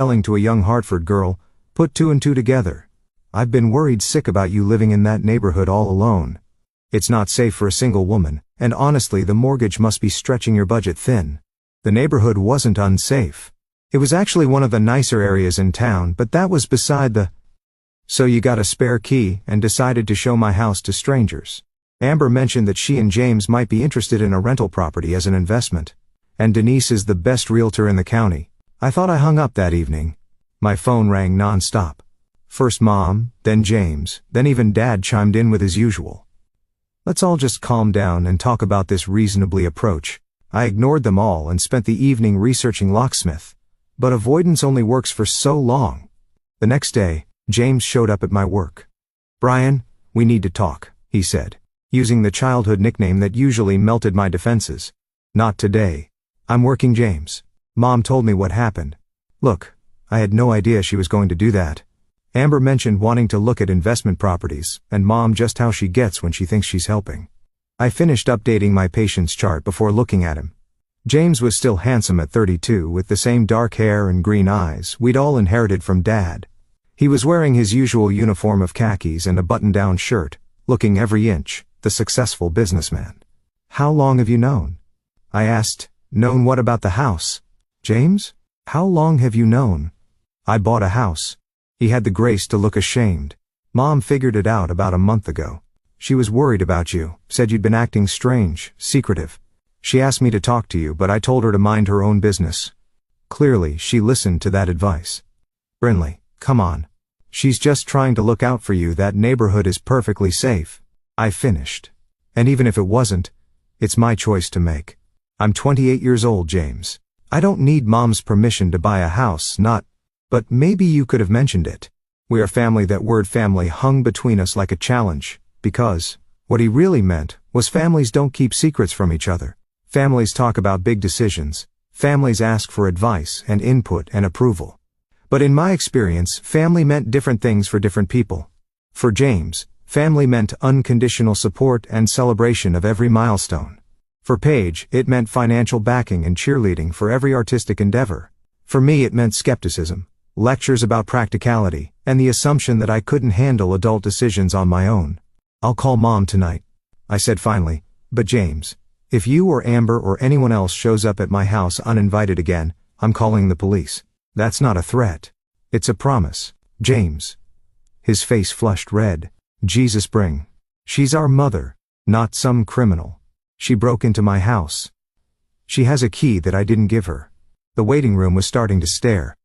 Telling to a young Hartford girl, "Put two and two together. I've been worried sick about you living in that neighborhood all alone. It's not safe for a single woman, and honestly the mortgage must be stretching your budget thin." The neighborhood wasn't unsafe. It was actually one of the nicer areas in town, but that was beside the... "So you got a spare key and decided to show my house to strangers." Amber mentioned that she and James might be interested in a rental property as an investment. "And Denise is the best realtor in the county." I thought I hung up that evening. My phone rang non-stop. First Mom, then James, then even Dad chimed in with his usual. "Let's all just calm down and talk about this reasonably" approach. I ignored them all and spent the evening researching Locksmith. But avoidance only works for so long. The next day, James showed up at my work. "Brian, we need to talk," he said, using the childhood nickname that usually melted my defenses. "Not today. I'm working, James. Mom told me what happened." Look, I had no idea she was going to do that. Amber mentioned wanting to look at investment properties, and Mom just how she gets when she thinks she's helping. I finished updating my patience chart before looking at him. James was still handsome at 32, with the same dark hair and green eyes we'd all inherited from Dad. He was wearing his usual uniform of khakis and a button-down shirt, looking every inch the successful businessman. "How long have you known?" I asked. "Known what about the house?" "James? How long have you known?" "I bought a house." He had the grace to look ashamed. "Mom figured it out about a month ago. She was worried about you, said you'd been acting strange, secretive. She asked me to talk to you, but I told her to mind her own business." Clearly, she listened to that advice. "Brinley, come on. She's just trying to look out for you. That neighborhood is perfectly safe." I finished. "And even if it wasn't, it's my choice to make. I'm 28 years old, James. I don't need Mom's permission to buy a house, not... But maybe you could have mentioned it. We are family." That word family hung between us like a challenge, because what he really meant was families don't keep secrets from each other. Families talk about big decisions. Families ask for advice and input and approval. But in my experience, family meant different things for different people. For James, family meant unconditional support and celebration of every milestone. For Paige, it meant financial backing and cheerleading for every artistic endeavor. For me, it meant skepticism, lectures about practicality, and the assumption that I couldn't handle adult decisions on my own. "I'll call Mom tonight," I said finally. "But James, if you or Amber or anyone else shows up at my house uninvited again, I'm calling the police." "That's not a threat. It's a promise, James." His face flushed red. "Jesus, bring. She's our mother, not some criminal. She broke into my house. She has a key that I didn't give her." The waiting room was starting to stare.